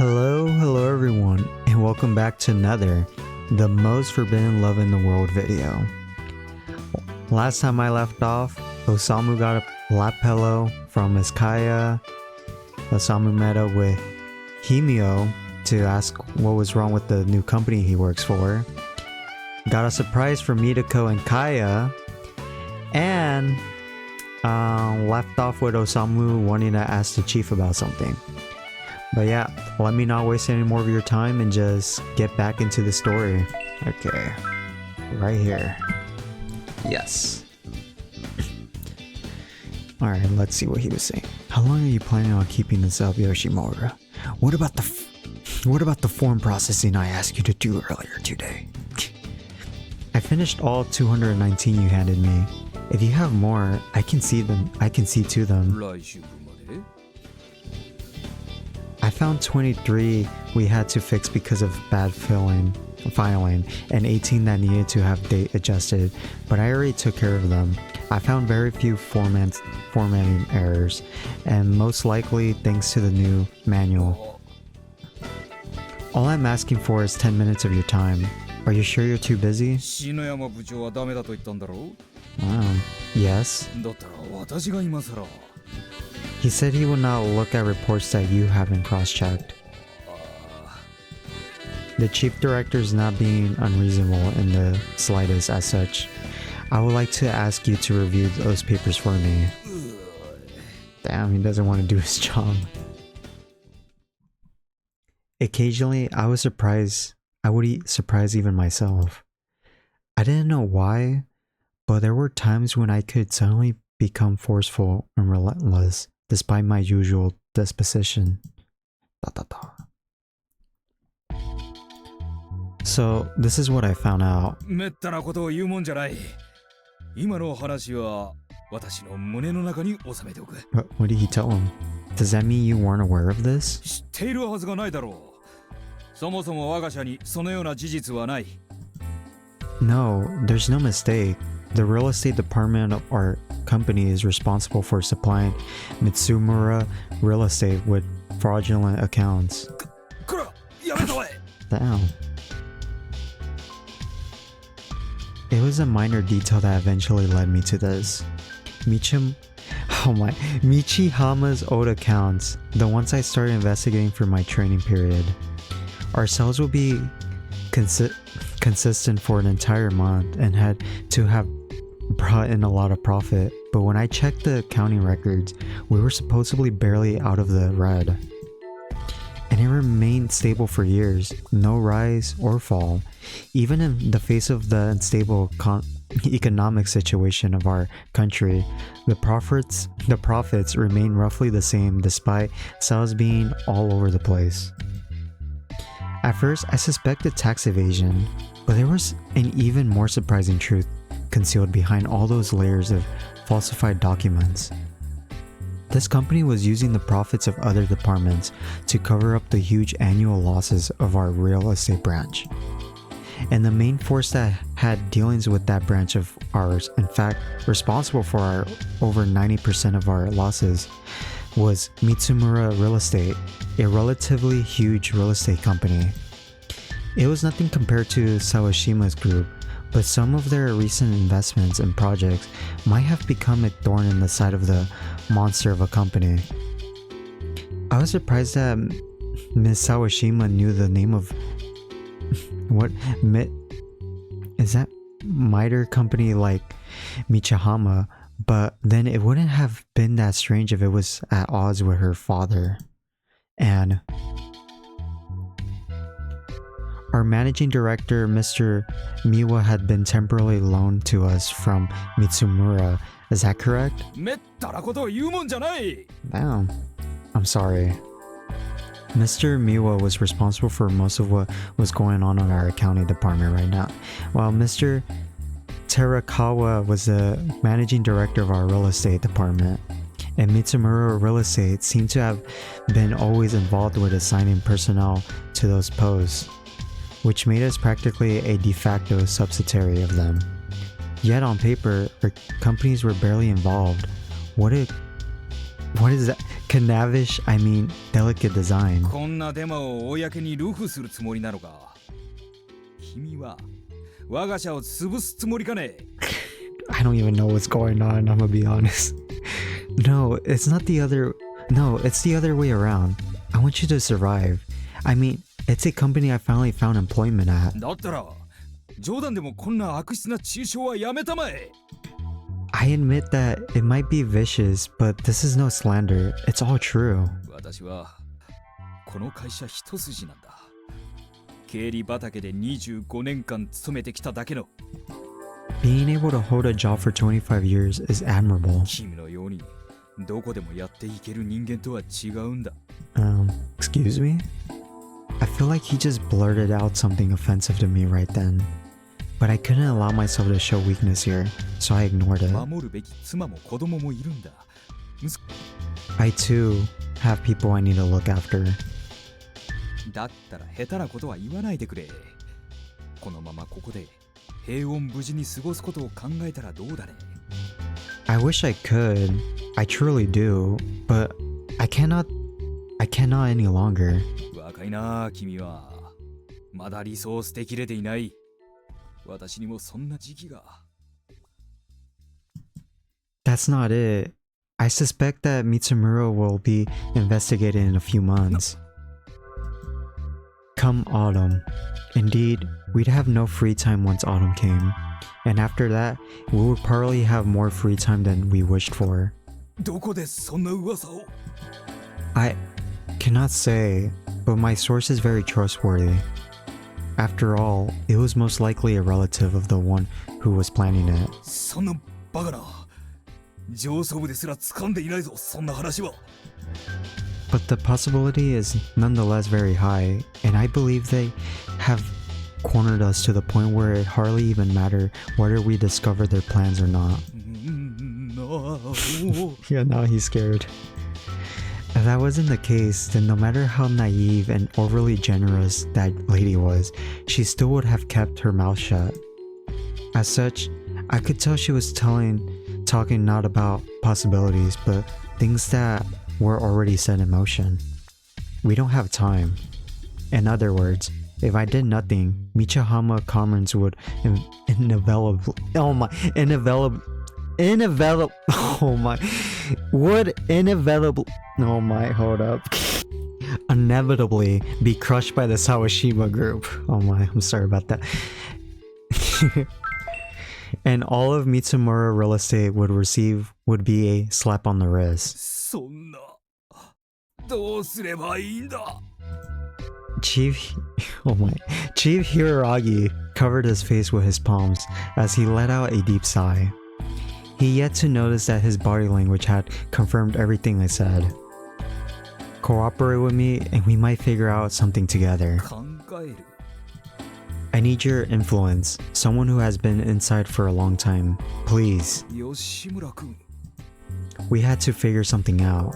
Hello everyone, and welcome back to another The Most Forbidden Love in the World video. Last time I left off, Osamu got a lap pillow from Miss Kaya. Osamu met up with Himio to ask what was wrong with the new company he works for. Got a surprise from Mitoko and Kaya, and left off with Osamu wanting to ask the chief about something. But yeah, let me not waste any more of your time and just get back into the story. Okay, right here. Yes. Alright, let's see what he was saying. How long are you planning on keeping this up, Yoshimura? What about the form processing I asked you to do earlier today? I finished all 219 you handed me. If you have more, I can see to them. I found 23 we had to fix because of bad filing, and 18 that needed to have date adjusted, but I already took care of them. I found very few formatting errors, and most likely thanks to the new manual. All I'm asking for is 10 minutes of your time. Are you sure you're too busy? Yes. He said he will not look at reports that you haven't cross-checked. The chief director is not being unreasonable in the slightest as such. I would like to ask you to review those papers for me. Damn, he doesn't want to do his job. Occasionally, I would surprise even myself. I didn't know why, but there were times when I could suddenly become forceful and relentless, despite my usual disposition. So, this is what I found out. What did he tell him? Does that mean you weren't aware of this? No, there's no mistake. The real estate department of our company is responsible for supplying Mitsumura Real Estate with fraudulent accounts. Damn. It was a minor detail that eventually led me to this. Michihama's old accounts, the ones I started investigating for my training period. Our sales will be consistent for an entire month and had to have brought in a lot of profit, but when I checked the accounting records, we were supposedly barely out of the red. And it remained stable for years, no rise or fall. Even in the face of the unstable economic situation of our country, the profits remain roughly the same despite sales being all over the place. At first, I suspected tax evasion, but there was an even more surprising truth concealed behind all those layers of falsified documents. This company was using the profits of other departments to cover up the huge annual losses of our real estate branch. And the main force that had dealings with that branch of ours, in fact responsible for our over 90% of our losses, was Mitsumura Real Estate, a relatively huge real estate company. It was nothing compared to Sawashima's group, but some of their recent investments and projects might have become a thorn in the side of the monster of a company. I was surprised that Ms. Sawashima knew the name of is that miter company like Michihama, but then it wouldn't have been that strange if it was at odds with her father. And our managing director, Mr. Miwa, had been temporarily loaned to us from Mitsumura. Is that correct? Damn. I'm sorry. Mr. Miwa was responsible for most of what was going on in our accounting department right now, while Mr. Terakawa was the managing director of our real estate department. And Mitsumura Real Estate seemed to have been always involved with assigning personnel to those posts, which made us practically a de facto subsidiary of them. Yet on paper, our companies were barely involved. What is that? Canavish, I mean delicate design. こんなデマを公にルフするつもりなのか。君は我が社を潰すつもりかね。I don't even know what's going on, I'm gonna be honest. No, it's not the other... No, it's the other way around. I want you to survive. I mean, it's a company I finally found employment at. だったら冗談でもこんな悪質な中傷はやめたまえ。I admit that it might be vicious, but this is no slander. It's all true. 私はこの会社一筋なんだ。経理畑で25年間勤めてきただけの。Being able to hold a job for 25 years is admirable. 君のようにどこでもやっていける人間とは違うんだ。Excuse me? I feel like he just blurted out something offensive to me right then. But I couldn't allow myself to show weakness here, so I ignored it. 守るべき妻も子供もいるんだ。I too have people I need to look after. だったら下手なことは言わないでくれ。このままここで平穏無事に過ごすことを考えたらどうだね。I wish I could. I truly do. But I cannot any longer. 若いな君は。まだリソースできれていない。私にもそんな時期が。That's not it. I suspect that Mitsumura will be investigated in a few months. Come autumn. Indeed, we'd have no free time once autumn came. And after that, we would probably have more free time than we wished for. どこでそんな噂を？ I cannot say, but my source is very trustworthy. After all, it was most likely a relative of the one who was planning it. そんなバカな。上層部ですら掴んでいないぞ、そんな話は。But the possibility is nonetheless very high, and I believe they have cornered us to the point where it hardly even matters whether we discover their plans or not. Yeah, now he's scared. If that wasn't the case, then no matter how naive and overly generous that lady was, she still would have kept her mouth shut. As such, I could tell she was talking not about possibilities, but things that were already set in motion. We don't have time. In other words, if I did nothing, Michihama Commerce would inevitably be crushed by the Sawashima group. Oh my, I'm sorry about that. And all of Mitsumura real estate would be a slap on the wrist. そんな。どうすればいいんだ。Chief Hiragi covered his face with his palms as he let out a deep sigh. He yet to notice that his body language had confirmed everything I said. Cooperate with me and we might figure out something together. 考える。I need your influence, someone who has been inside for a long time. Please. 吉村君。We had to figure something out.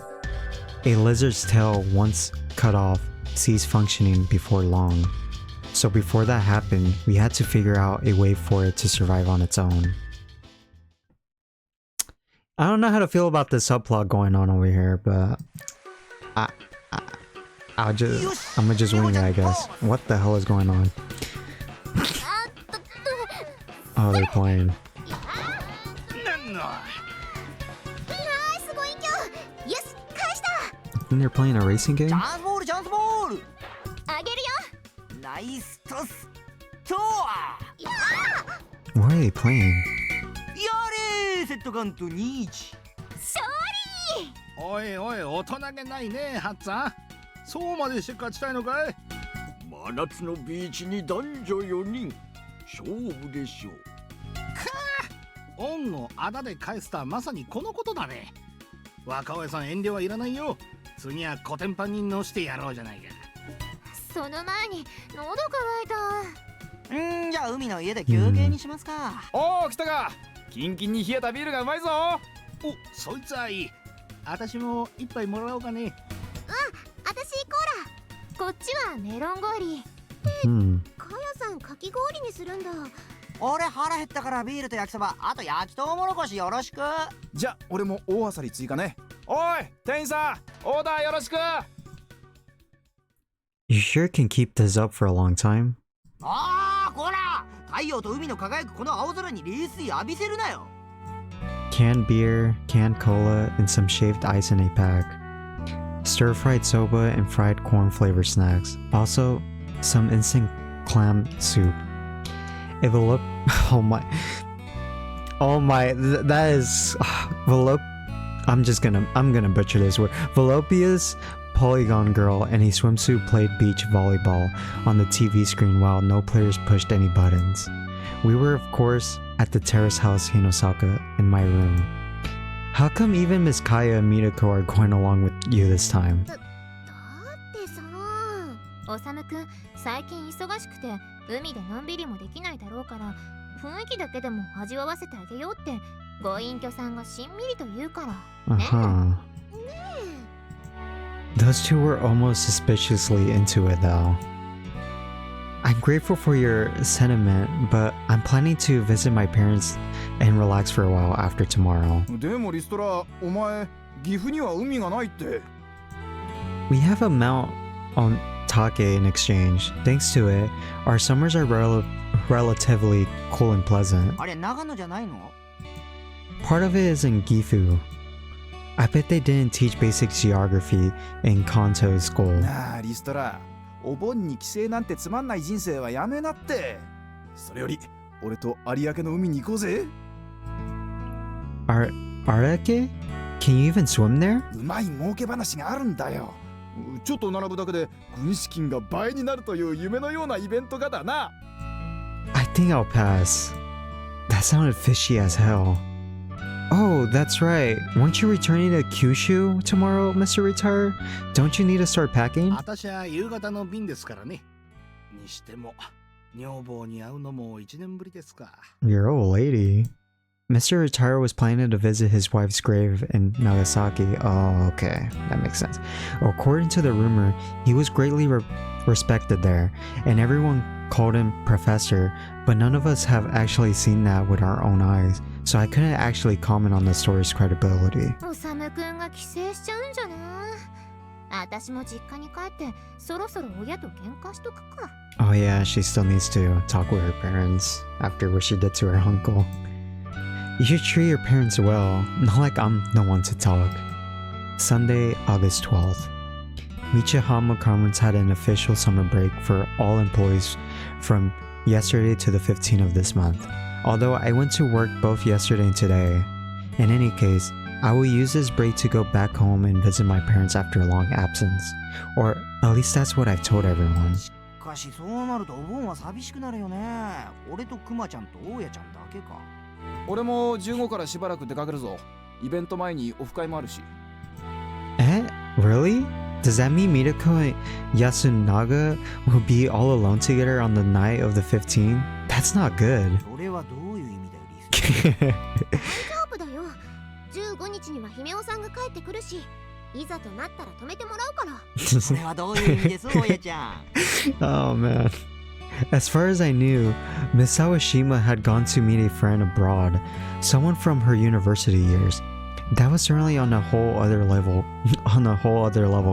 A lizard's tail once cut off ceased functioning before long. So before that happened, we had to figure out a way for it to survive on its own. I don't know how to feel about this subplot going on over here, but I'm gonna just wing it, I guess. What the hell is going on? Oh, they're playing. I think they're playing a racing game? What are they playing? おいおい、大人げないね、ハッツァン。そうまでして勝ちたいのかい？真夏のビーチに男女4人。勝負でしょう。かあ、恩をあだで返すとはまさにこのことだね。若尾さん遠慮はいらないよ。次はコテンパンに乗してやろうじゃないか。その前に喉乾いた。じゃあ海の家で休憩にしますか。おお、来たか。キンキンに冷えたビールがうまいぞ。お、そいつはいい。私も一杯もらおうかね。私コーラ。こっちはメロン氷。かやさんかき氷にするんだ。俺腹減ったからビールと焼きそば、あと焼きとうもろこしよろしく。じゃあ俺も大あさり追加ね。おい店員さん、オーダーよろしく。 You sure can keep this up for a long time? ああ、こら太陽と海の輝くこの青空に冷水浴びせるなよ。 Canned beer, canned cola, and some shaved ice in a pack. Stir-fried soba and fried corn flavored snacks. Also, some instant clam soup. It will look... Oh my... that is... I'm gonna butcher this word. Velopia's polygon girl and a swimsuit played beach volleyball on the TV screen while no players pushed any buttons. We were, of course, at the terrace house Hinosaka in my room. How come even Miss Kaya and Mitoko are going along with you this time? だってさ、おさむくん最近忙しくて海でのんびりもできないだろうから、雰囲気だけでも味わわせてあげようってご隠居さんがしんみりと言うから。Uh-huh. Those two were almost suspiciously into it though. I'm grateful for your sentiment, but I'm planning to visit my parents and relax for a while after tomorrow. でもリストラ、お前岐阜には海がないって。 We have a mount on Take in exchange. Thanks to it, our summers are relatively cool and pleasant. あれ長野じゃないの？ Part of it is in Gifu. I bet they didn't teach basic geography in Kanto school. なあリストラ、お盆に帰省なんてつまんない人生はやめなって。それより俺と有明の海に行こうぜ。 Arake? Can you even swim there? うまい儲け話があるんだよ。ちょっと並ぶだけで軍資金が倍になるという夢のようなイベントがだな。 I think I'll pass. That sounded fishy as hell. Oh, that's right. Weren't you returning to Kyushu tomorrow, Mr. Retire? Don't you need to start packing? 私は夕方の便ですからね。にしても女房に会うのも1年ぶりですか。 Your old lady. Mr. Retire was planning to visit his wife's grave in Nagasaki. Oh, okay. That makes sense. According to the rumor, he was greatly respected there, and everyone called him Professor, but none of us have actually seen that with our own eyes, so I couldn't actually comment on the story's credibility. おさむくんが帰省しちゃうんじゃな。私も実家に帰ってそろそろ親と喧嘩しとくか。 Oh yeah, she still needs to talk with her parents after what she did to her uncle. You should treat your parents well, not like I'm the one to talk. Sunday, August 12th. Michihama Conference had an official summer break for all employees from yesterday to the 15th of this month. Although I went to work both yesterday and today. In any case, I will use this break to go back home and visit my parents after a long absence. Or at least that's what I've told everyone. しかしそうなるとお盆は寂しくなるよね。俺とクマちゃんと大家ちゃんだけか。俺も15からしばらく出かけるぞ。イベント前にオフ会もあるし。 Eh? Really? Does that mean Mitoko and Yasunaga will be all alone together on the night of the 15th? That's not good. それはどういう意味だよリス。大丈夫だよ。15日には姫尾さんが帰ってくるし、いざとなったら止めてもらうから。それはどういう意味です大家ちゃん。Oh man. As far as I knew, Miss Sawashima had gone to meet a friend abroad, someone from her university years. That was certainly on a whole other level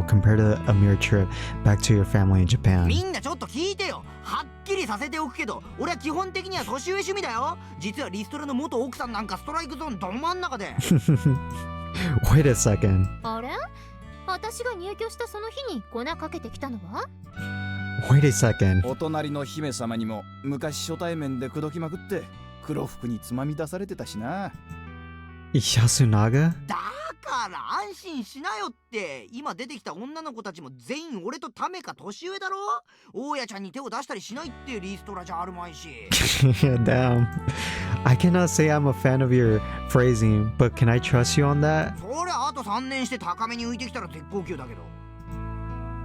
compared to a mere trip back to your family in Japan. みんなちょっと聞いてよ。はっきりさせておくけど、俺は基本的には年上趣味だよ。実はリストラの元奥さんなんかストライクゾーンど真ん中で。Wait a second. あれ？私が入居したその日に粉かけてきたのは？ Wait a second. お隣の姫様にも昔初対面で口説きまくって黒服につまみ出されてたしな。 Yasunaga? だから安心しなよって。今出てきた女の子たちも全員俺とタメか年上だろ。大家ちゃんに手を出したりしないってリストラじゃあるまいし。Damn. I cannot say I'm a fan of your phrasing, but can I trust you on that? そりゃあと3年して高めに浮いてきたら絶好級だけど。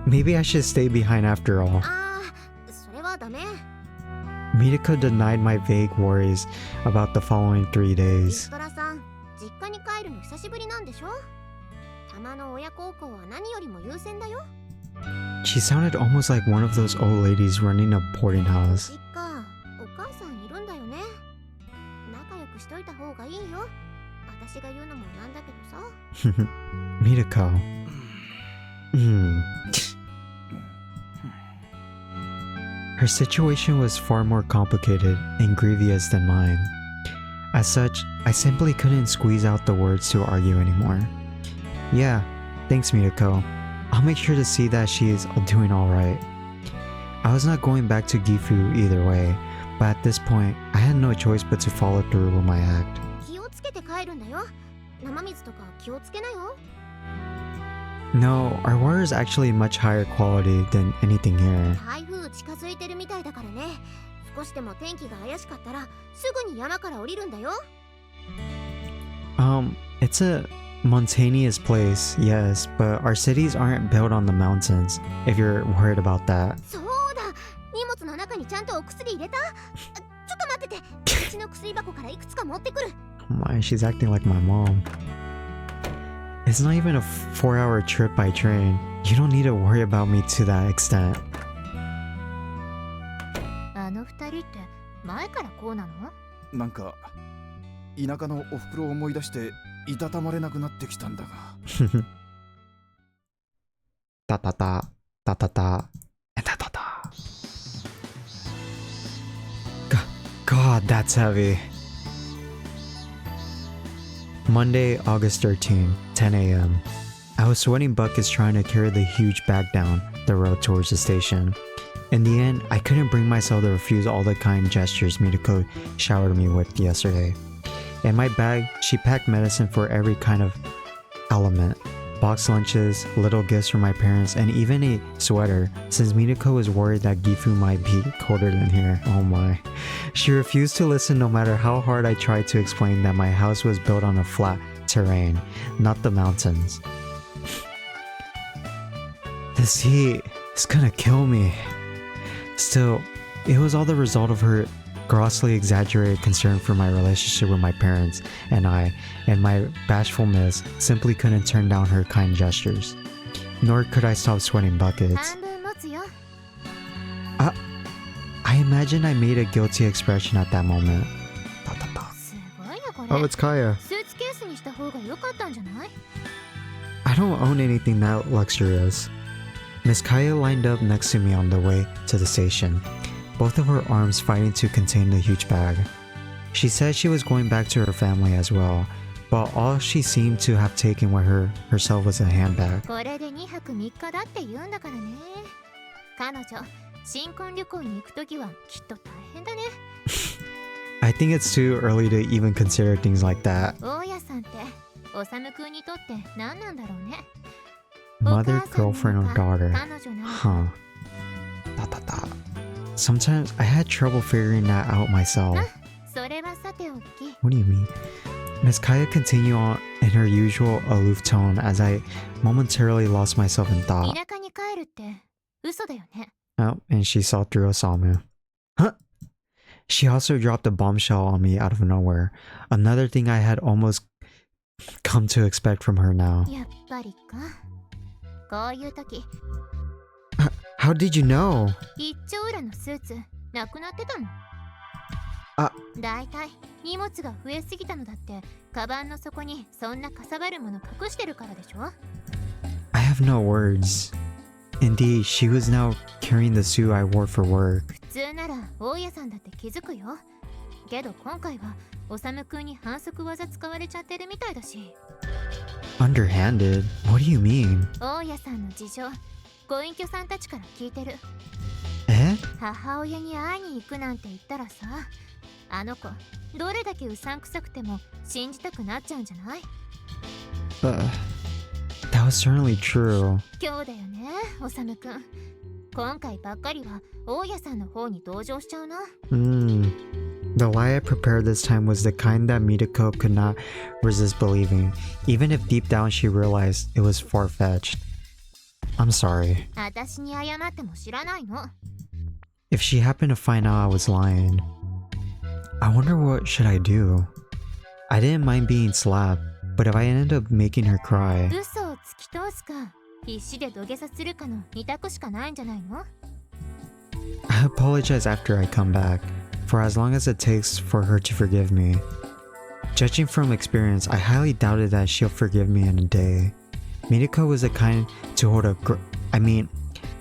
Maybe I should stay behind after all. ああ、それはダメ。 Mitoko denied my vague worries about the following 3リ days. ストラさん、実家に帰るの久しぶりなんでしょ？たまの親孝行は何よりも優先だよ。 She sounded almost like one of those old ladies running a boarding house. 実家、お母さんいるんだよね。仲良くしといた方がいいよ。私が言うのもなんだけどさ。 Mitoko. Hmm. Her situation was far more complicated and grievous than mine. As such, I simply couldn't squeeze out the words to argue anymore. Yeah, thanks Mitoko. I'll make sure to see that she is doing alright. I was not going back to Gifu either way, but at this point, I had no choice but to follow through with my act. 気をつけて帰るんだよ。生水とか気をつけなよ。 No, our water is actually much higher quality than anything here. 台風近づいてるみたいだからね。少しでも天気が怪しかったらすぐに山から降りるんだよ。 It's a mountainous place, yes, but our cities aren't built on the mountains, if you're worried about that. そうだ。荷物の中にちゃんとお薬入れた？ちょっと待ってて。うちの薬箱からいくつか持ってくる。 Oh my, she's acting like my mom. It's not even a 4-hour trip by train. You don't need to worry about me to that extent. あの二人って前からこうなの？なんか田舎のおふくろを思い出していたたまれなくなってきたんだが。Ta ta ta, ta ta ta, and ta ta ta. God, that's heavy. Monday, August 13, 10 a.m. I was sweating buckets trying to carry the huge bag down the road towards the station. In the end, I couldn't bring myself to refuse all the kind gestures Mitoko showered me with yesterday. In my bag, she packed medicine for every kind of element. Boxed lunches, little gifts from my parents, and even a sweater, since Mitoko was worried that Gifu might be colder than here. Oh my. She refused to listen no matter how hard I tried to explain that my house was built on a flat terrain, not the mountains. This heat is gonna kill me. Still, it was all the result of her grossly exaggerated concern for my relationship with my parents and I, and my bashfulness simply couldn't turn down her kind gestures. Nor could I stop sweating buckets. 半分持つよ。 I imagine I made a guilty expression at that moment. Ta ta ta. すごいなこれ。 Oh, it's Kaya. スーツケースにした方が良かったんじゃない？ I don't own anything that luxurious. Miss Kaya lined up next to me on the way to the station, both of her arms fighting to contain the huge bag. She said she was going back to her family as well, but all she seemed to have taken with her herself was a handbag. これで2泊3日だって言うんだからね。彼女、新婚旅行に行くときはきっと大変だね。 I think it's too early to even consider things like that. 大家さんって、おさむくんにとって何なんだろうね。 Mother, girlfriend, or daughter. 彼女なのか。 Huh. Ta ta ta. Sometimes I had trouble figuring that out myself. それはさておき。 What do you mean? Miss Kaya continued on in her usual aloof tone as I momentarily lost myself in thought. 田舎に帰るって嘘だよね。 Oh, and she saw through Osamu. Huh? She also dropped a bombshell on me out of nowhere. Another thing I had almost come to expect from her now. やっぱりか。こういう時、 How did you know? 一丁裏のスーツなくなってたの。あ、だいたい荷物が増えすぎたのだって、カバンの底にそんなかさばるもの隠してるからでしょ。 I have no words. Indeed, she was now carrying the suit I wore for work. 普通なら大家さんだって気づくよ。けど今回はおさむくんに反則技使われちゃってるみたいだし。 Underhanded? What do you mean? 大家さんの事情、ご隠居さんたちから聞いてる。Eh? 母親に会いに行くなんて言ったらさ、あの子どれだけうさんくさくても信じたくなっちゃうんじゃない？ That was certainly true. 今日だよね、おさむくん。今回ばっかりは大家さんの方に同情しちゃうな。The lie I prepared this time was the kind that Mitoko could not resist believing, even if deep down she realized it was far-fetched. I'm sorry. 私に謝っても知らないの。 If she happened to find out I was lying, I wonder what should I do? I didn't mind being slapped, but if I ended up making her cry, 嘘を突き通すか必死で土下座するかの二択しかないんじゃないの？ I apologize after I come back, for as long as it takes for her to forgive me. Judging from experience, I highly doubted that she'll forgive me in a day. Minako was the kind to hold a I mean,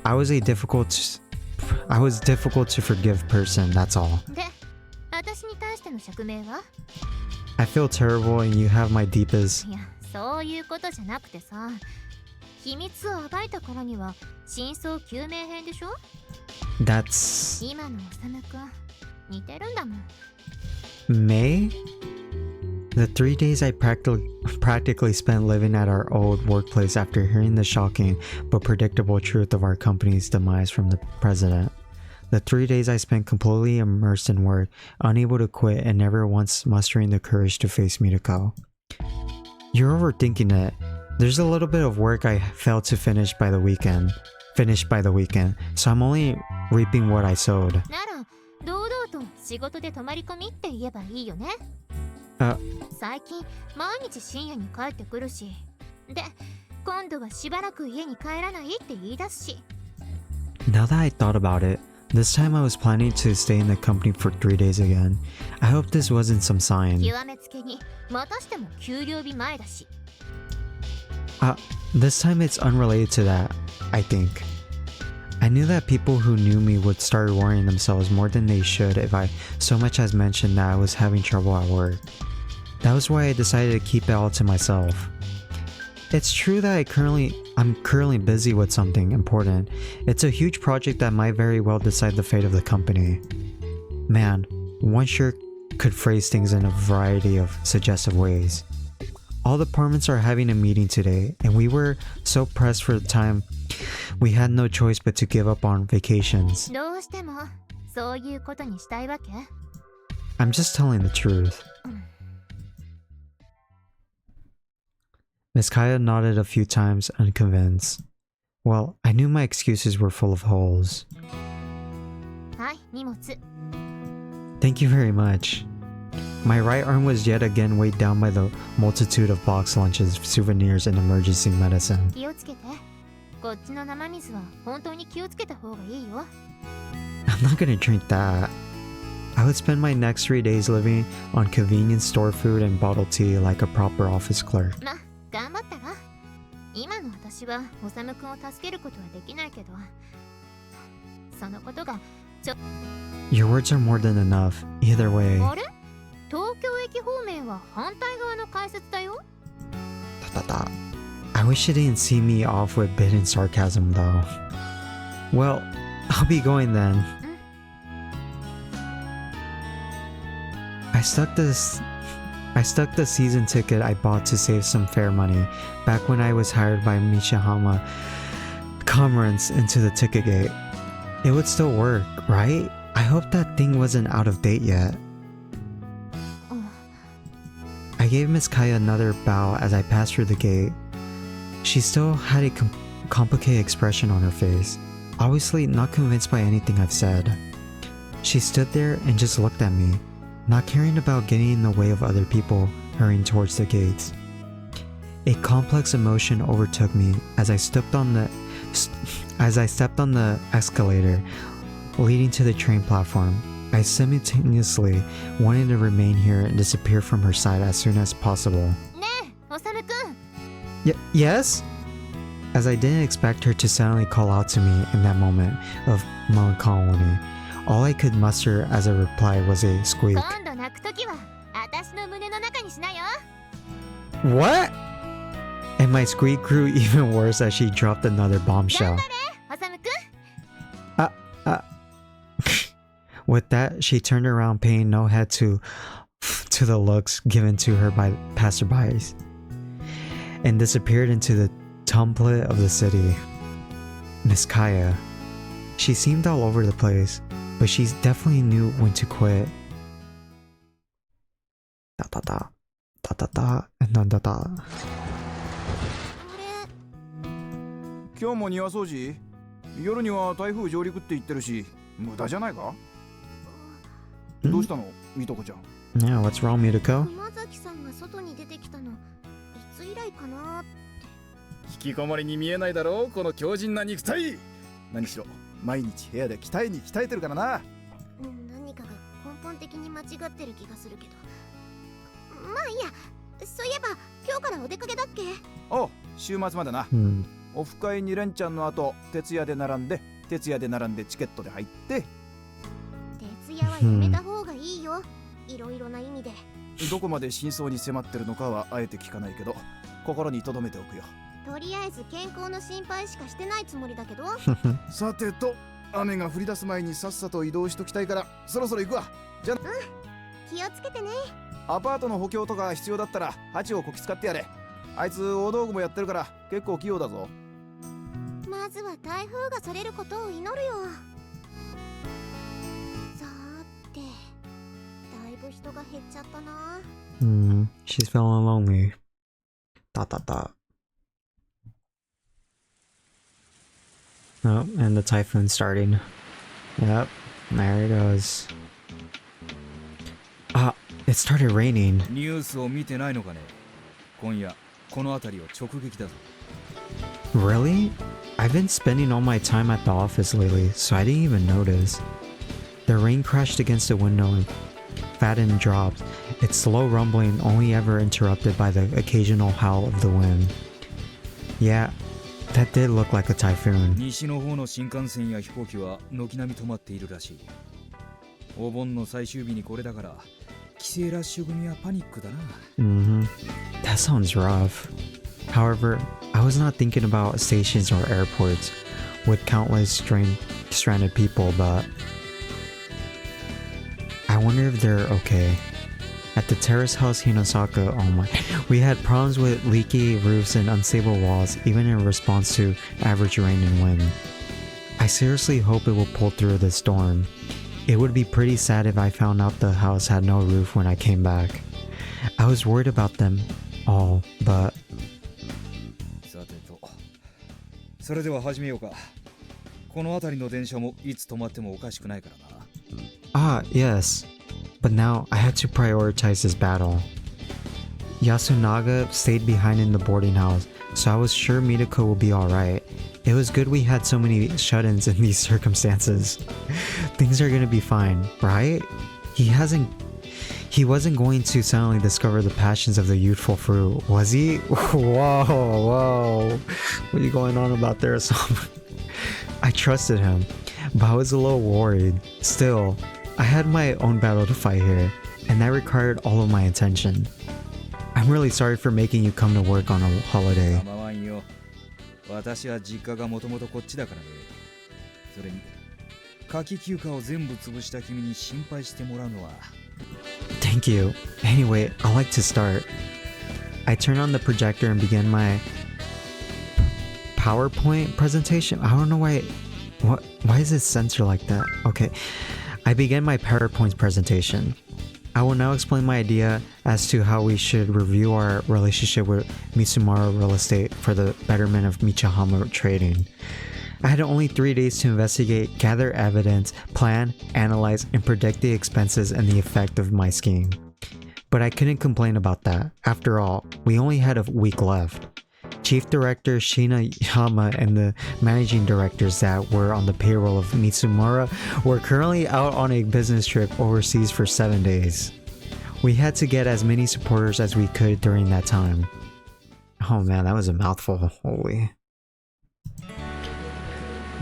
I was difficult to forgive person, that's all. で、私に対しての釈明は？ I feel terrible and you have my deepest. いや、そういうことじゃなくてさ、秘密を暴いたからには真相究明編でしょ？ That's 今の修くん、似てるんだもん。 May? The 3 days I practically spent living at our old workplace after hearing the shocking but predictable truth of our company's demise from the president. The 3 days I spent completely immersed in work, unable to quit and never once mustering the courage to face Mitoko. You're overthinking it. There's a little bit of work I failed to finish by the weekend, so I'm only reaping what I sowed. なら、堂々と仕事で泊まり込みって言えばいいよね。最近毎日深夜に帰ってくるし、で今度はしばらく家に帰らないって言い出すし。 Now that I thought about it, this time I was planning to stay in the company for 3 days again. I hope this wasn't some sign. 極めつけにまたしても給料日前だし。 This time it's unrelated to that, I think. I knew that people who knew me would start worrying themselves more than they should if I so much as mentioned that I was having trouble at work. That was why I decided to keep it all to myself. It's true that I'm currently busy with something important. It's a huge project that might very well decide the fate of the company. Man, one sure could phrase things in a variety of suggestive ways. All departments are having a meeting today, and we were so pressed for the time we had no choice but to give up on vacations. どうしてもそういうことにしたいわけ？ I'm just telling the truth. Miss Kaya nodded a few times, unconvinced. Well, I knew my excuses were full of holes. はい、荷物。 Thank you very much. My right arm was yet again weighed down by the multitude of box lunches, souvenirs, and emergency medicine. 気をつけて。こっちの生水は本当に気をつけた方がいいよ。 I'm not gonna drink that. I would spend my next 3 days living on convenience store food and bottled tea like a proper office clerk. ま、頑張ったら。今の私は修くんを助けることはできないけど、そのことが Your words are more than enough. Either way. あれ？東京駅方面は反対側の改札だよ。 I wish you didn't see me off with bit and sarcasm though. Well, I'll be going then. I stuck the season ticket I bought to save some fare money back when I was hired by Mishihama Comrades into the ticket gate. It would still work, right? I hope that thing wasn't out of date yet. I gave Miss Kaya another bow as I passed through the gate. She still had a complicated expression on her face, obviously not convinced by anything I've said. She stood there and just looked at me, not caring about getting in the way of other people hurrying towards the gates. A complex emotion overtook me as I stepped on the escalator leading to the train platform. I simultaneously wanted to remain here and disappear from her side as soon as possible. ねえ、修くん。 Yes? As I didn't expect her to suddenly call out to me in that moment of melancholy, all I could muster as a reply was a squeak. 今度泣くときは私の胸の中にしなよ。 What? And my squeak grew even worse as she dropped another 頑 bombshell. 張れ、修くん。 With that, she turned around, paying no heed to the looks given to her by passerbys, and disappeared into the tumult of the city. Miss Kaya. She seemed all over the place, but she definitely knew when to quit. Da da da, da da da, and da da da. 今日も庭掃除？夜には台風上陸って言ってるし、無駄じゃないか？どうしたの、みとこちゃん？ Yeah, what's wrong, Mitoko? 熊崎さんが外に出てきたのいつ以来かなって。引きこもりに見えないだろう、この強靭な肉体。何しろ毎日部屋で鍛えてるからな。何かが根本的に間違ってる気がするけど。まあいいや。そういえば今日からお出かけだっけ？あ、週末までな。 Hmm. オフ会2連チャンの後、徹夜で並んでチケットで入って、徹夜はやめた方がいいよ。いろいろな意味で。どこまで真相に迫ってるのかはあえて聞かないけど、心に留めておくよ。とりあえず健康の心配しかしてないつもりだけど。さてと、雨が降り出す前にさっさと移動しときたいから、そろそろ行くわ。じゃあ、気をつけてね。アパートの補強とか必要だったらハチをこき使ってやれ。あいつ大道具もやってるから結構器用だぞ。まずは台風がそれることを祈るよ。さーて、だいぶ人が減っちゃったな。She's feeling lonely. Dot dot dot. Oh, and the typhoon starting. Yep, there it goes. Ah, it started raining. ニュースを見てないのかね。今夜この辺りを直撃だぞ。 Really? I've been spending all my time at the office lately, so I didn't even notice. The rain crashed against the window and faddened drops, its slow rumbling only ever interrupted by the occasional howl of the wind. Yeah, that did look like a typhoon. 西の方の新幹線や飛行機は軒並み止まっているらしい。お盆の最終日にこれだから帰省ラッシュ組はパニックだな。That sounds rough. However, I was not thinking about stations or airports with countless stranded people, but I wonder if they're okay. At the terrace house Hinosaka, oh my, we had problems with leaky roofs and unstable walls, even in response to average rain and wind. I seriously hope it will pull through the storm. It would be pretty sad if I found out the house had no roof when I came back. I was worried about them all, but... さてと、それでは始めようか。この辺りの電車もいつ止まってもおかしくないからな。Ah, yes. But now I had to prioritize this battle. Yasunaga stayed behind in the boarding house, so I was sure Midako will be alright. It was good we had so many shut-ins in these circumstances. Things are gonna be fine, right? He wasn't going to suddenly discover the passions of the youthful fruit, was he? Whoa. What are you going on about there, Osamu? I trusted him, but I was a little worried. Still, I had my own battle to fight here, and that required all of my attention. I'm really sorry for making you come to work on a holiday. 構わんよ。私は実家がもともとこっちだからね。それに夏季休暇を全部潰した君に心配してもらうのは。Thank you. Anyway, I'd like to start. I turn on the projector and begin my PowerPoint presentation. I don't know why is it censored like that? Okay. I begin my PowerPoint presentation. I will now explain my idea as to how we should review our relationship with Mitsumaro Real Estate for the betterment of Michihama trading. I had only 3 days to investigate, gather evidence, plan, analyze, and predict the expenses and the effect of my scheme. But I couldn't complain about that. After all, we only had a week left. Chief Director Shina Yama and the managing directors that were on the payroll of Mitsumura were currently out on a business trip overseas for 7 days. We had to get as many supporters as we could during that time. Oh man, that was a mouthful. Holy.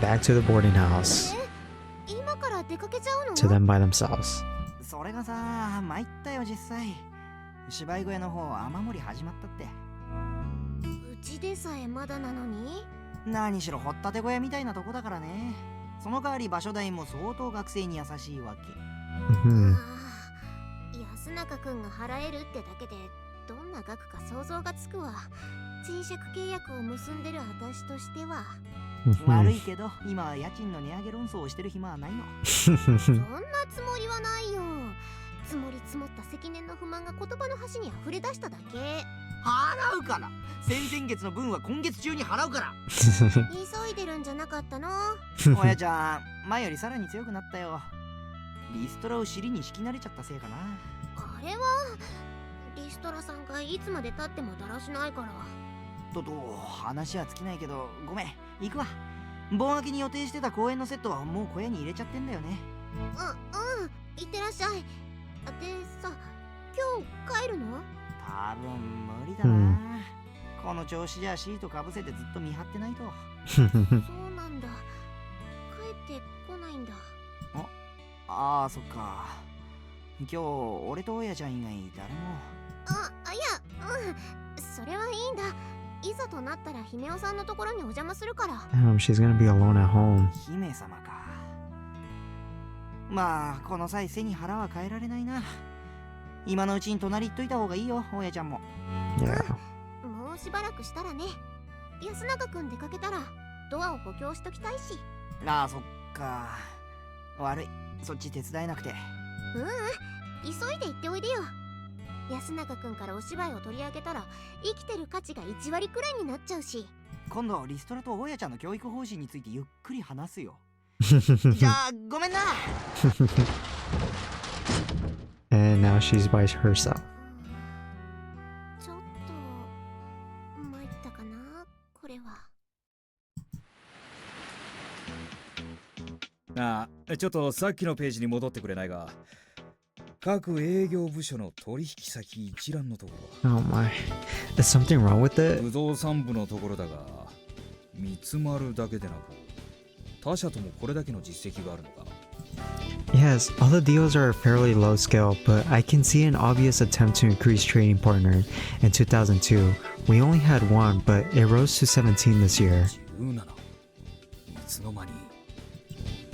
Back to the boarding house. 今から出かけちゃうの？ To them by themselves. それがさ、参ったよ実際。芝居小屋の方雨漏り始まったって。うちでさえまだなのに。何しろ掘ったて小屋みたいなとこだからね。その代わり場所代も相当学生に優しいわけ。安中くんが払えるってだけでどんな額か想像がつくわ。賃借契約を結んでる私としては。悪いけど今は家賃の値上げ論争をしてる暇はないの。そんなつもりはないよ。積もり積もった積年の不満が言葉の端に溢れ出しただけ。払うから。先々月の分は今月中に払うから。急いでるんじゃなかったの？親ちゃん、前よりさらに強くなったよ。リストラを尻に敷き慣れちゃったせいかな。あれはリストラさんがいつまで経ってもだらしないから。話は尽きないけどごめん、行くわ。盆明けに予定してた公演のセットはもう小屋に入れちゃってんだよね。いってらっしゃい。でさ、今日帰るの？多分無理だな。この調子じゃシートかぶせてずっと見張ってないと。そうなんだ。帰ってこないんだ。ああ、そっか。今日俺と親ちゃん以外誰も。いや、それはいいんだ。いざとなったら姫尾さんのところにお邪魔するから。She's gonna be alone at home. 姫様か。まあこの際背に腹は変えられないな。今のうちに隣行っといた方がいいよ、親ちゃんも。Yeah. もうしばらくしたらね。安永くん出かけたらドアを補強しときたいし。ああ、そっか。悪い、そっち手伝えなくて。急いで行っておいでよ。安永くんからお芝居を取り上げたら生きてる価値が1割くらいになっちゃうし。今度リストラと親ちゃんの教育方針についてゆっくり話すよ。じゃあごめんな。And now she's by herself. ちょっと参ったかな、これは。ちょっとさっきのページに戻ってくれないが、各営業部署の取引先一覧のところ。 Oh my. Is something wrong with it? 不動産部のところだが、見積まるだけでなく他社ともこれだけの実績があるのか。 Yes, all the deals are fairly low scale, but I can see an obvious attempt to increase trading partners. In 2002, we only had one, but it rose to 17 this year. 17。いつの間に。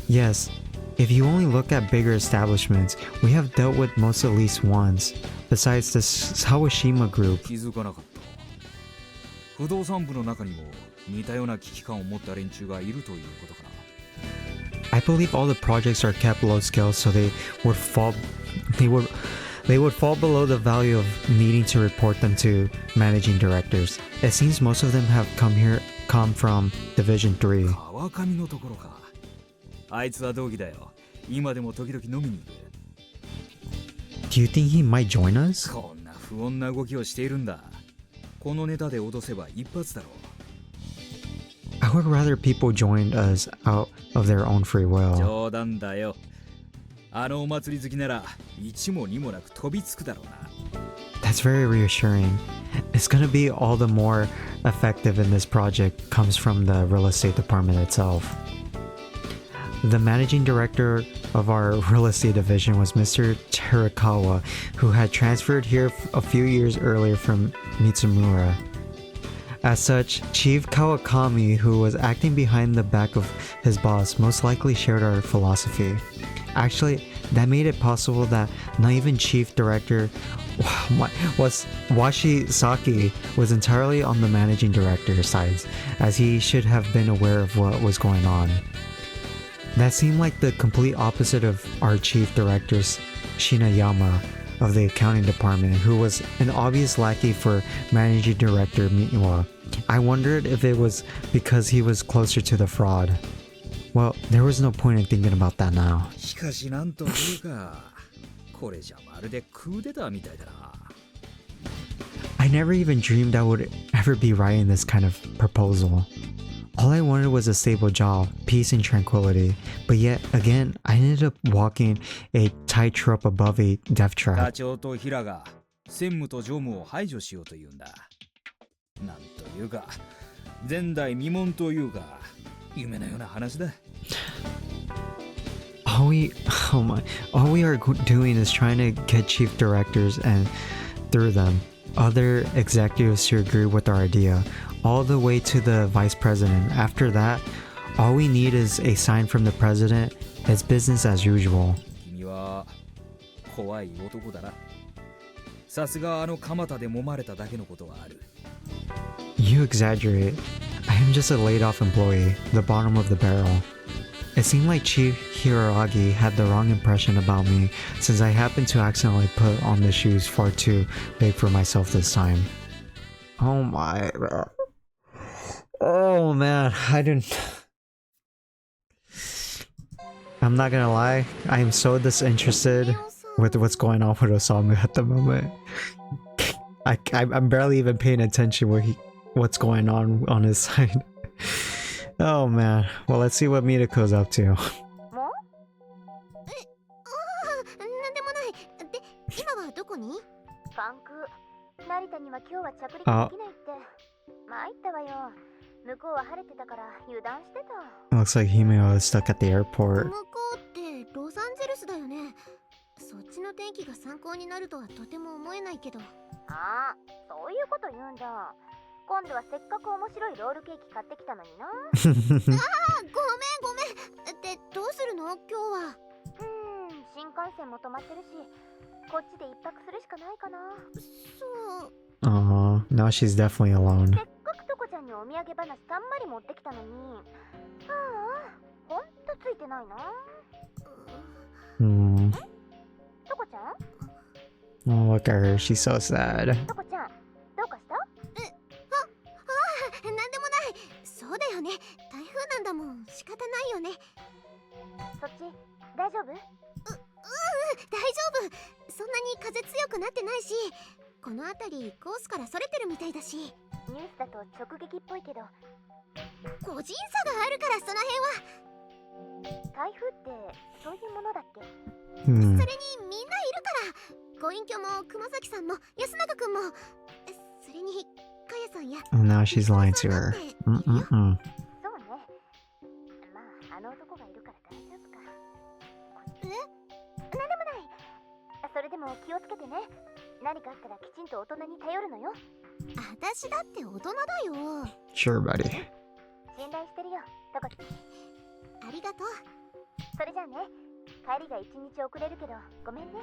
Yes, if you only look at bigger establishments, we have dealt with most at least once. Besides the Sawashima group, 気づかなかった。不動産部の中にも似たような危機感を持った連中がいるということかな。 I believe all the projects are kept low scale so they would fall below the value of needing to report them to managing directors. It seems most of them have come from Division 3. 川上のところか。あいつは同期だよ。今でも時々飲みに行く。 Do you think he might join us? こんな不穏な動きをしているんだ。このネタで脅せば一発だろう。 I would rather people joined us out of their own free will. 冗談だよ。あのお祭り好きなら一も二もなく飛びつくだろうな。 That's very reassuring. It's gonna be all the more effective in this project comes from the real estate department itself. The managing director of our real estate division was Mr. Terakawa, who had transferred here a few years earlier from Mitsumura. As such, Chief Kawakami, who was acting behind the back of his boss, most likely shared our philosophy. Actually, that made it possible that not even Chief Director Washi Saki was entirely on the managing director's side, as he should have been aware of what was going on. That seemed like the complete opposite of our Chief Director Shinayama of the accounting department, who was an obvious lackey for managing director Miwa. I wondered if it was because he was closer to the fraud. Well, there was no point in thinking about that now. しかしなんというか、これじゃまるでクーデターみたいだな。 I never even dreamed I would ever be writing this kind of proposal. All I wanted was a stable job, peace and tranquility, but yet again, I ended up walking a tightrope above a death 課 trap. 長と平が専務と常務を排除しようというんだ。なんというか、前代未聞というか、夢のような話だ。All we are doing is trying to get chief directors and through them, other executives to agree with our idea, all the way to the vice president. After that, all we need is a sign from the president. It's business as usual. 君は怖い男だな。さすがあの蒲田で揉まれただけのことはある。 You exaggerate. I am just a laid-off employee, the bottom of the barrel. It seemed like Chief Hiragi had the wrong impression about me since I happened to accidentally put on the shoes far too big for myself this time. Oh my... Oh man, I'm not gonna lie, I am so disinterested with what's going on with Osamu at the moment. I'm barely even paying attention what's going on his side. Oh man, well let's see what Mitako's up to. なんでもない。で、今はどこに？関空。成田には今日は着陸できないって。参ったわよ。向こうは晴れてたから油断してた。 Looks like Himeo is stuck at the airport. 向こうってロサンゼルスだよね。そっちの天気が参考になるとはとても思えないけど。ああ、そういうこと言うんだ。今度はせっかく面白いロールケーキ買ってきたのにな。ああ、ごめん。で、どうするの今日は。新幹線も止まってるし、こっちで一泊するしかないかな。そう。Now she's definitely alone. せっかくトコちゃんにお土産話たんまり持ってきたのに、ほんとついてないな。トコちゃん Oh, look at her. She's so sad. トコちゃん、どうかした？なんでもない。そうだよね。台風なんだもん。仕方ないよね。そっち、大丈夫？大丈夫。そんなに風強くなってないし、この辺りコースからそれてるみたいだし。ニュースだと直撃っぽいけど、個人差があるからその辺は。台風ってそういうものだっけ？それにみんないるから、ご隠居も熊崎さんも安永くんも、それにかやさんや。Oh, now she's lying to her. そうね。まあ、あの男がいるから大丈夫か。なんでもない。それでも気をつけてね。何かあったらきちんと大人に頼るのよ。私だって大人だよ。 Sure, buddy. 信頼してるよ、トコちゃん。ありがとう。それじゃあね、帰りが一日遅れるけどごめんね。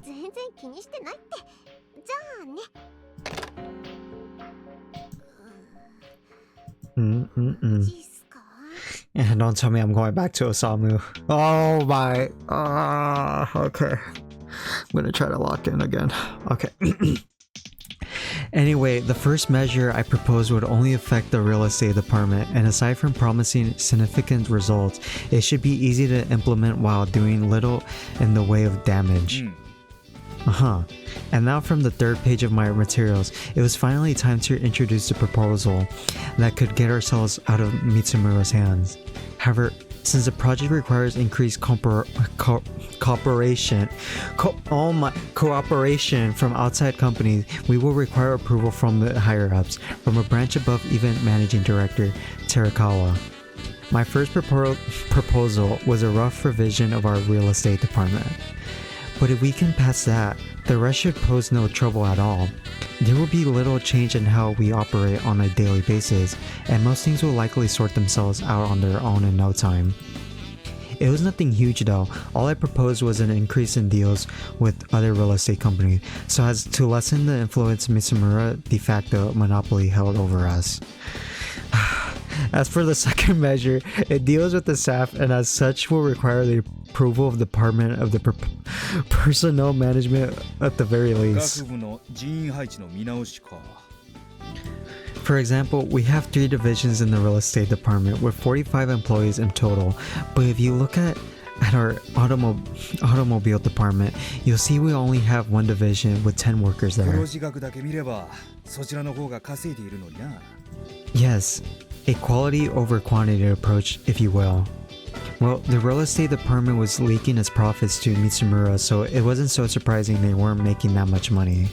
全然気にしてないって。じゃあね。ジスか。 And don't tell me I'm going back to Osamu. Oh my. Okay. I'm gonna try to lock in again. Okay. Anyway, the first measure I proposed would only affect the real estate department, and aside from promising significant results, it should be easy to implement while doing little in the way of damage. And now from the third page of my materials, it was finally time to introduce a proposal that could get ourselves out of Mitsumura's hands. However, since the project requires increased cooperation from outside companies, we will require approval from the higher-ups, from a branch above even Managing Director Terakawa. My first proposal was a rough revision of our real estate department. But if we can pass that, the rest should pose no trouble at all. There will be little change in how we operate on a daily basis, and most things will likely sort themselves out on their own in no time. It was nothing huge though. All I proposed was an increase in deals with other real estate companies, so as to lessen the influence Mitsumura de facto monopoly held over us. As for the second measure, it deals with the staff and as such will require the approval of the Department of the Personnel Management at the very least. 学部の人員配置の見直しか。 For example, we have 3 divisions in the real estate department with 45 employees in total, but if you look at our automobile department, you'll see we only have 1 division with 10 workers 黒 there. 字額だけ見ればそちらの方が稼いでいるのにな。 Yes, a quality over quantity approach, if you will. Well, the real estate department was leaking its profits to Mitsumura, so it wasn't so surprising they weren't making that much money.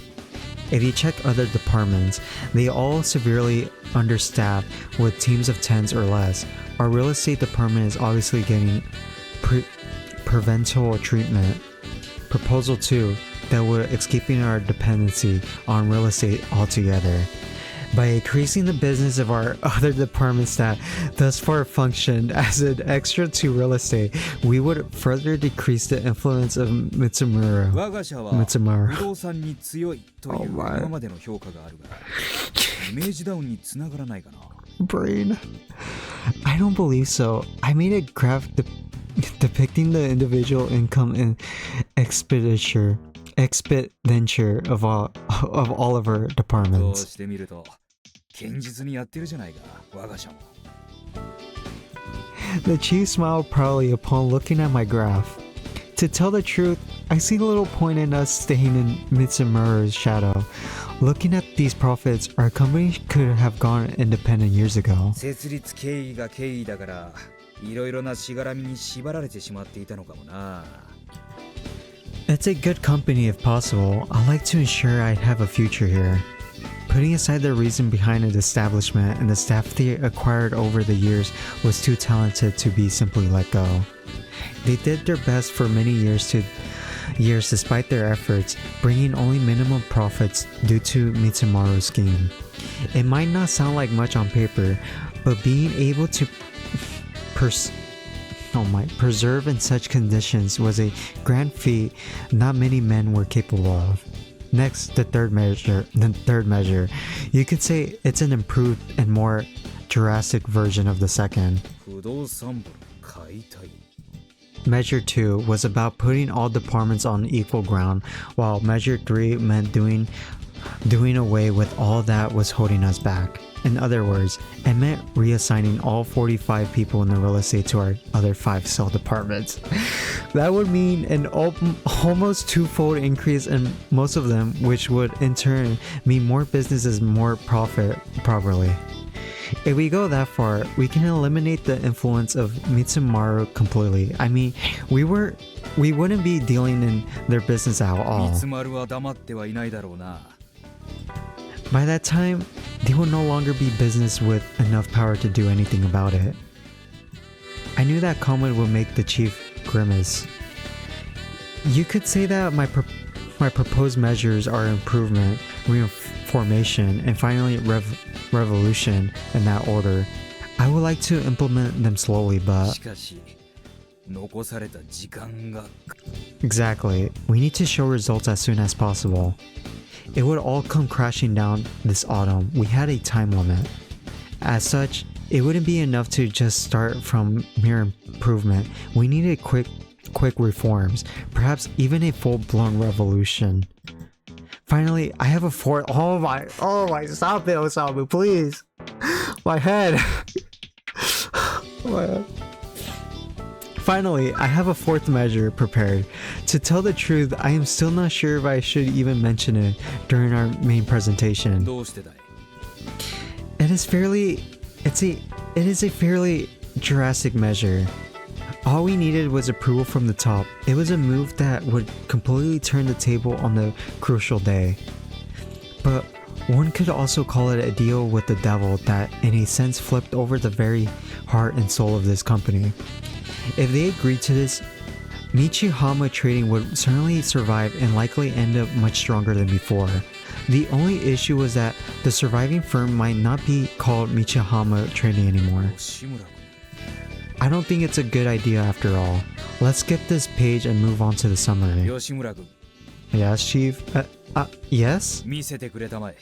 If you check other departments, they all severely understaffed with teams of 10s or less. Our real estate department is obviously getting preventive treatment. Proposal 2, that would escaping our dependency on real estate altogether. By increasing the business of our other departments that thus far functioned as an extra to real estate, we would further decrease the influence of Mitsumura. 我が社は不動産に強いという今までの評価があるが、イメージダウンにつながらないかな。 Brain. I don't believe so. I made a graph depicting the individual income and expenditure of all of our そう departments. してみると堅実にやってるじゃないか、我が社も。 The chief smiled proudly upon looking at my graph. To tell the truth, I see little point in us staying in Mitsumura's shadow. Looking at these profits, our company could have gone independent years ago. 設立経緯が経緯だから、いろいろなしがらみに縛られてしまっていたのかもな。 It's a good company if possible. I'd like to ensure I'd have a future here. Putting aside the reason behind the establishment and the staff they acquired over the years was too talented to be simply let go. They did their best for many years despite their efforts, bringing only minimum profits due to Mitsumaru's scheme. It might not sound like much on paper, but being able to preserve in such conditions was a grand feat not many men were capable of. Next, the third measure. You could say it's an improved and more drastic version of the second. 不動産部解体 Measure 2 was about putting all departments on equal ground, while Measure 3 meant doing away with all that was holding us back. In other words, it meant reassigning all 45 people in the real estate to our other 5 cell departments. That would mean an almost twofold increase in most of them, which would in turn mean more businesses, more profit properly. If we go that far, we can eliminate the influence of Mitsumaru completely. I mean, we wouldn't be dealing in their business at all. 三丸は黙ってはいないだろうな By that time, they would no longer be business with enough power to do anything about it. I knew that comment would make the chief grimace. You could say that my proposed measures are improvement, reformation, and finally revolution in that order. I would like to implement them slowly, but しかし残された時間が exactly, we need to show results as soon as possible. It would all come crashing down this autumn. We had a time limit. As such, it wouldn't be enough to just start from mere improvement. We needed quick reforms, perhaps even a full-blown revolution. Finally, I have a fourth. Oh my, stop it, Osamu, please. My head. Finally, I have a fourth measure prepared. To tell the truth, I am still not sure if I should even mention it during our main presentation. どうしてだい It is a fairly drastic measure. All we needed was approval from the top. It was a move that would completely turn the table on the crucial day. But one could also call it a deal with the devil that in a sense flipped over the very heart and soul of this company. If they agreed to this, Michihama Trading would certainly survive and likely end up much stronger than before. The only issue was that the surviving firm might not be called Michihama Trading anymore. 吉村君 I don't think it's a good idea after all. Let's skip this page and move on to the summary. 吉村君 Yes, Chief? Yes? 見せてくれたまえ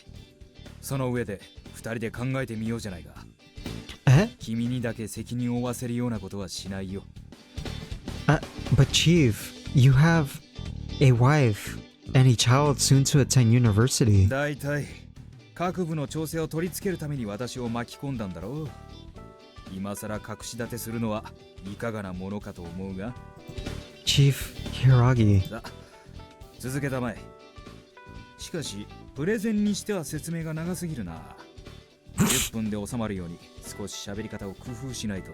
その上で2人で考えてみようじゃないか君にだけ責任を負わせるようなことはしないよ But Chief, you have a wife and a child soon to attend university. だいたい各部の調整を取り付けるために私を巻き込んだんだろう今さら隠し立てするのはいかがなものかと思うが Chief Hiragi. さ続けたまえしかしプレゼンにしては説明が長すぎるな10分で収まるように少し喋り方を工夫しないと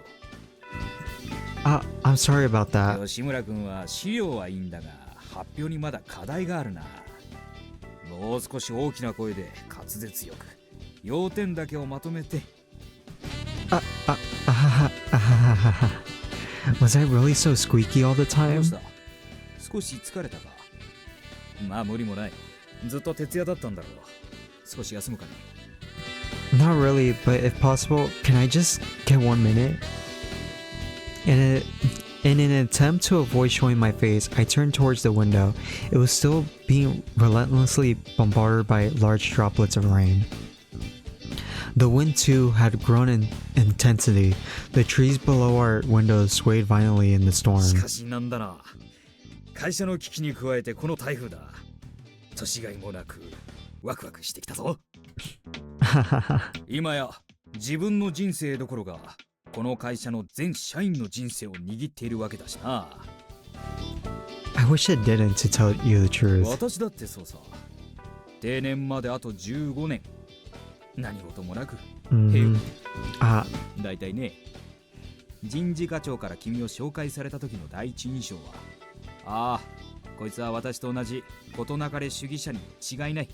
I'm sorry about that. 吉村君は資料はいいんだが発表にまだ課題があるなもう少し大きな声で滑舌よく要点だけをまとめて Was I really so squeaky all the ど time? うした少し疲れたかまあ無理もないずっと徹夜だったんだろう少し休むかね Not really, but if possible, can I just get 1 minute? In an attempt to avoid showing my face, I turned towards the window. It was still being relentlessly bombarded by large droplets of rain. The wind too had grown in intensity. The trees below our windows swayed violently in the し storm. かしなんだな会社の危機に加えてこの台風だ年がいもなくワクワクしてきたぞ今や自分の人生どころかこの会社の全社員の人生を握っているわけだしな I wish I didn't, to tell you the truth. 私だってそうさ定年まであと15年何事もなく平 Mhm. 和だいたいね人事課長から君を紹介された時の第一印象はこいつは私と同じ事なかれ主義者に違いない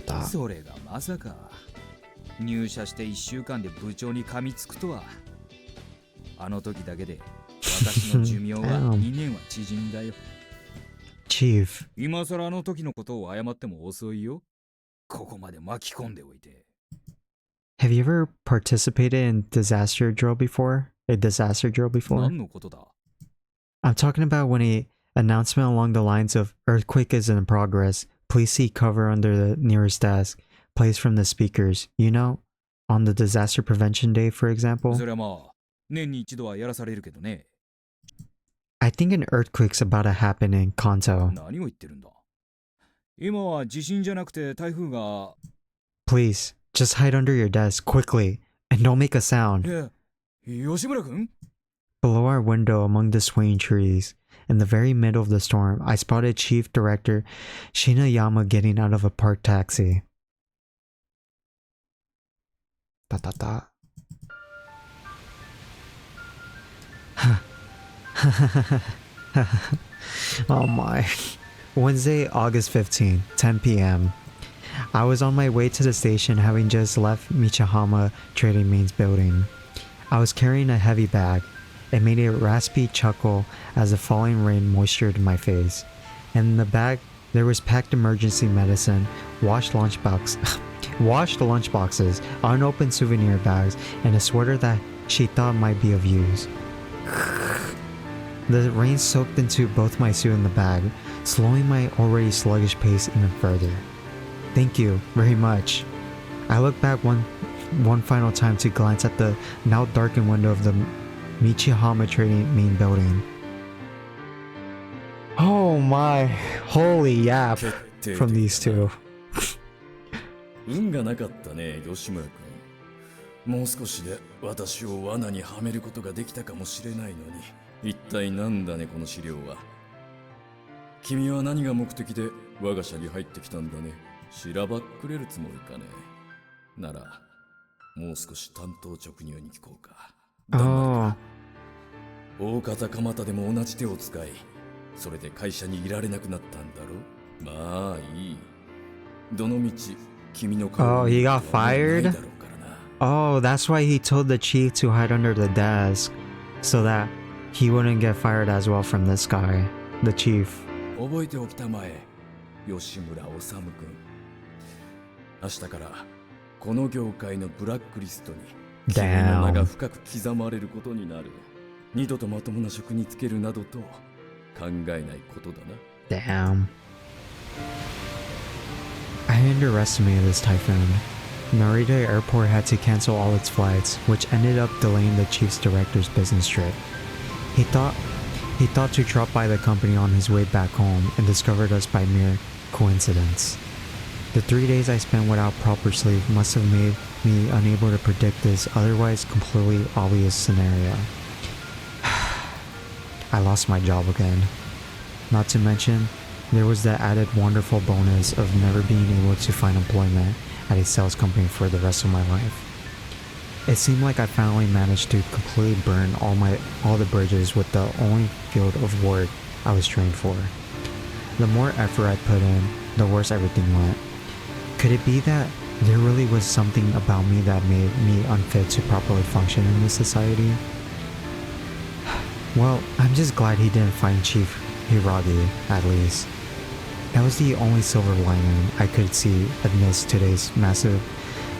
た。それがまさか入社して1週間で部長に噛みつくとは。あの時だけで私の寿命は2年は縮んだよ。Chief. 今更あの時のことを謝っても遅いよ。ここまで巻き込んでおいて。Have you ever participated in disaster drill before? A disaster drill before? 何のことだ？ I'm talking about when a announcement along the lines of earthquake is in progress, please seek cover under the nearest desk, plays from the speakers, you know? On the disaster prevention day, for example. それはまあ、年に一度はやらされるけどね。I think an earthquake's about to happen in Kanto. 何を言ってるんだ？今は地震じゃなくて台風が。Please, just hide under your desk, quickly, and don't make a sound. 吉村君？ Below our window among the swaying trees, in the very middle of the storm, I spotted Chief Director Shinayama getting out of a parked taxi. Oh my. Wednesday, August 15, 10 p.m. I was on my way to the station having just left Michihama Trading Mains building. I was carrying a heavy bag. It made a raspy chuckle as the falling rain moistured my face. In the bag, there was packed emergency medicine, washed lunchboxes, unopened souvenir bags, and a sweater that she thought might be of use. The rain soaked into both my suit and the bag, slowing my already sluggish pace even further. Thank you very much. I looked back one final time to glance at the now darkened window of the Michihama Trading Main building. Oh my, holy yap from these two. 運がなかったね、吉村君。もう少しで私を罠にはめることができたかもしれないのに、一体なんだねこの資料は。君は何が目的で我が社に入ってきたんだね。しらばっくれるつもりかね。なら、もう少し単刀直入に聞こうか。Oh. 大方蒲田でも同じ手を使い、それで会社にいられなくなったんだろ。まあいい。どのみち君の顔 Oh, he got fired? Oh, that's why he told the chief to hide under the desk, so that he wouldn't get fired as well from this guy, the chief. 覚えておきたまえ、吉村治君。明日からこの業界のブラックリストに君の名が深く刻まれることになる。二度とまともな職に就けるなどと考えないことだな。Damn. I underestimated this typhoon. Narita Airport had to cancel all its flights, which ended up delaying the chief's director's business trip. He thought to drop by the company on his way back home and discovered us by mere coincidence. The 3 days I spent without proper sleep must have made me unable to predict this otherwise completely obvious scenario. I lost my job again. Not to mention, there was the added wonderful bonus of never being able to find employment at a sales company for the rest of my life. It seemed like I finally managed to completely burn all the bridges with the only field of work I was trained for. The more effort I put in, the worse everything went. Could it be that there really was something about me that made me unfit to properly function in this society? Well, I'm just glad he didn't find Chief Hiragi, at least. That was the only silver lining I could see amidst today's massive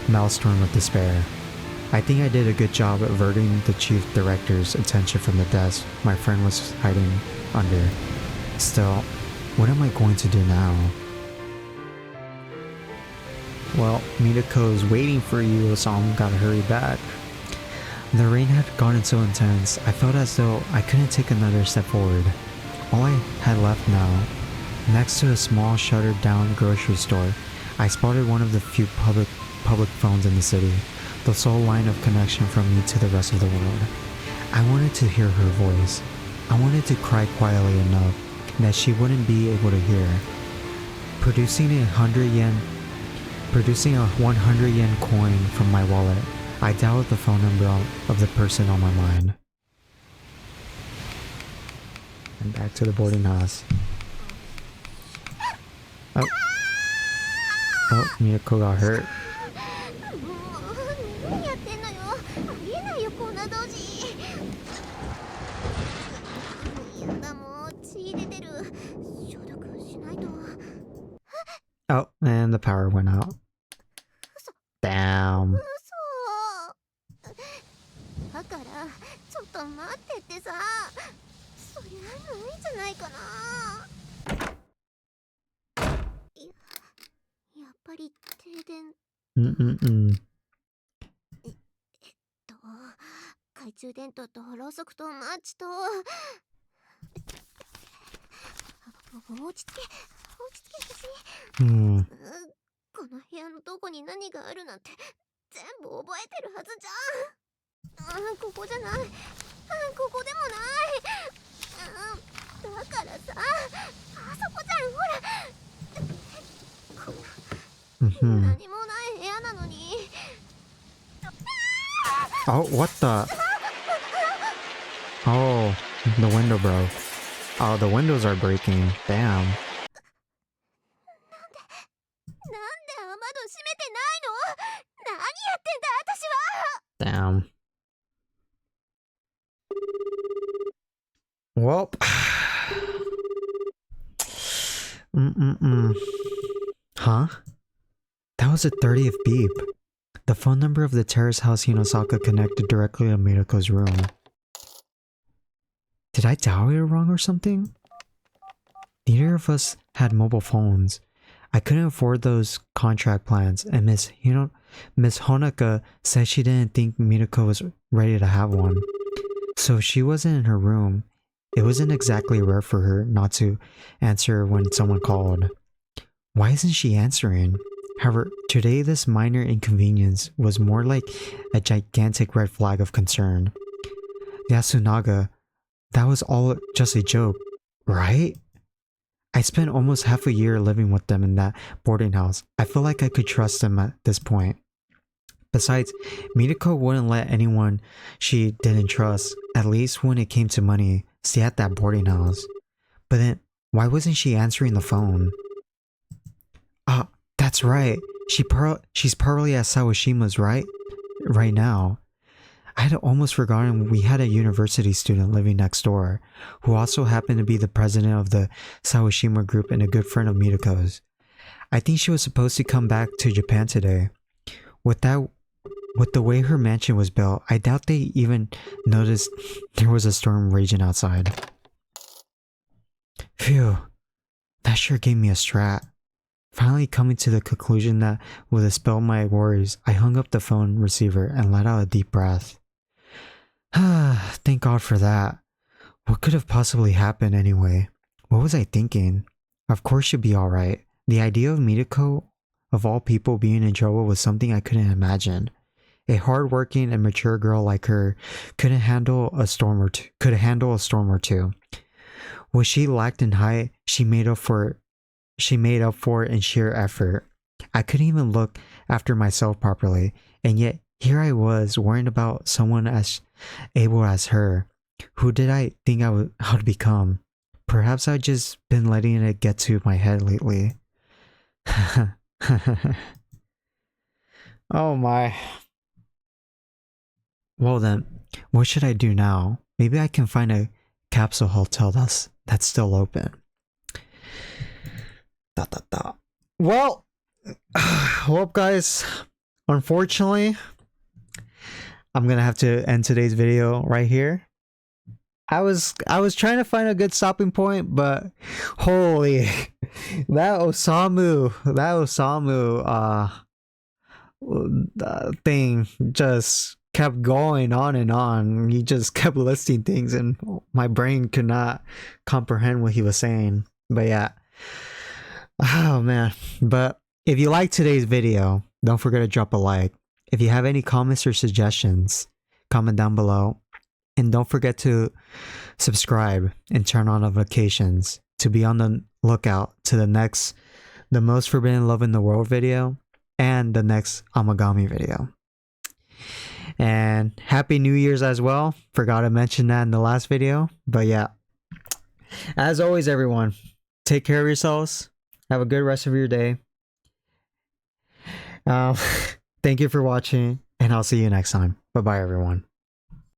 maelstrom of despair. I think I did a good job averting the chief director's attention from the desk my friend was hiding under. Still, what am I going to do now? Well, Midako is waiting for you, so I'm gotta hurry back. The rain had gotten so intense, I felt as though I couldn't take another step forward. All I had left now, next to a small shuttered down grocery store, I spotted one of the few public phones in the city, the sole line of connection from me to the rest of the world. I wanted to hear her voice. I wanted to cry quietly enough that she wouldn't be able to hear. Producing a 100 yen coin from my wallet, I dialed the phone number of the person on my mind. And back to the boarding house. Oh. Oh, Miyako got hurt. 何やってんのよ。ありえないよこんな同時。やだもう血出てる。消毒しないと。 Oh, and the power went out. Damn. 嘘。だからちょっと待ってってさ。そりゃないんじゃないかな。やっぱり停電。 懐中電灯とろうそくとマッチと。落ち着け私。Hmm. この部屋のどこに何があるなんて全部覚えてるはずじゃん。ここじゃない。ここでもない。だからさ、あそこじゃん、ほら。こんな Mm-hmm. 何もない部屋なのに。 Oh, what the? Oh, the window broke. Oh, the windows are breaking. Damn. なんで雨戸閉めてないの？何やってんだ私は。 Damn. Well. Huh? That was a 30th beep. The phone number of the terrace house in Osaka connected directly to Miroko's room. Did I dial it wrong or something? Neither of us had mobile phones. I couldn't afford those contract plans, and Miss Honaka said she didn't think Mirako was ready to have one. So if she wasn't in her room, it wasn't exactly rare for her not to answer when someone called. Why isn't she answering? However, today this minor inconvenience was more like a gigantic red flag of concern. Yasunaga, that was all just a joke, right? I spent almost half a year living with them in that boarding house. I feel like I could trust them at this point. Besides, Mirako wouldn't let anyone she didn't trust, at least when it came to money, stay at that boarding house. But then, why wasn't she answering the phone? That's right. She's probably at Sawashima's, right now. I had almost forgotten we had a university student living next door, who also happened to be the president of the Sawashima group and a good friend of Mirako's. I think she was supposed to come back to Japan today. With the way her mansion was built, I doubt they even noticed there was a storm raging outside. Phew, that sure gave me a strat. Finally coming to the conclusion that would dispel my worries, I hung up the phone receiver and let out a deep breath. Thank God for that. What could have possibly happened anyway? What was I thinking? Of course she'd be alright. The idea of Mirako, of all people, being in trouble was something I couldn't imagine. A hardworking and mature girl like her could handle a storm or two. What she lacked in height, she made up for it in sheer effort. I couldn't even look after myself properly, and yet here I was worrying about someone as able as her. Who did I think I would become? Perhaps I've just been letting it get to my head lately. Oh my. Well then, what should I do now? Maybe I can find a capsule hotel that's still open. Well, guys, unfortunately, I'm gonna have to end today's video right here. I was trying to find a good stopping point, but holy, that Osamu thing just kept going on and on. He just kept listing things, and my brain could not comprehend what he was saying. But yeah. Oh man. But if you liked today's video, don't forget to drop a like. If you have any comments or suggestions, comment down below. And don't forget to subscribe and turn on notifications to be on the lookout to the most forbidden love in the world video and the next Amagami video. And happy New Year's as well. Forgot to mention that in the last video. But yeah. As always, everyone, take care of yourselves. Have a good rest of your day. Thank you for watching, and I'll see you next time. Bye bye, everyone.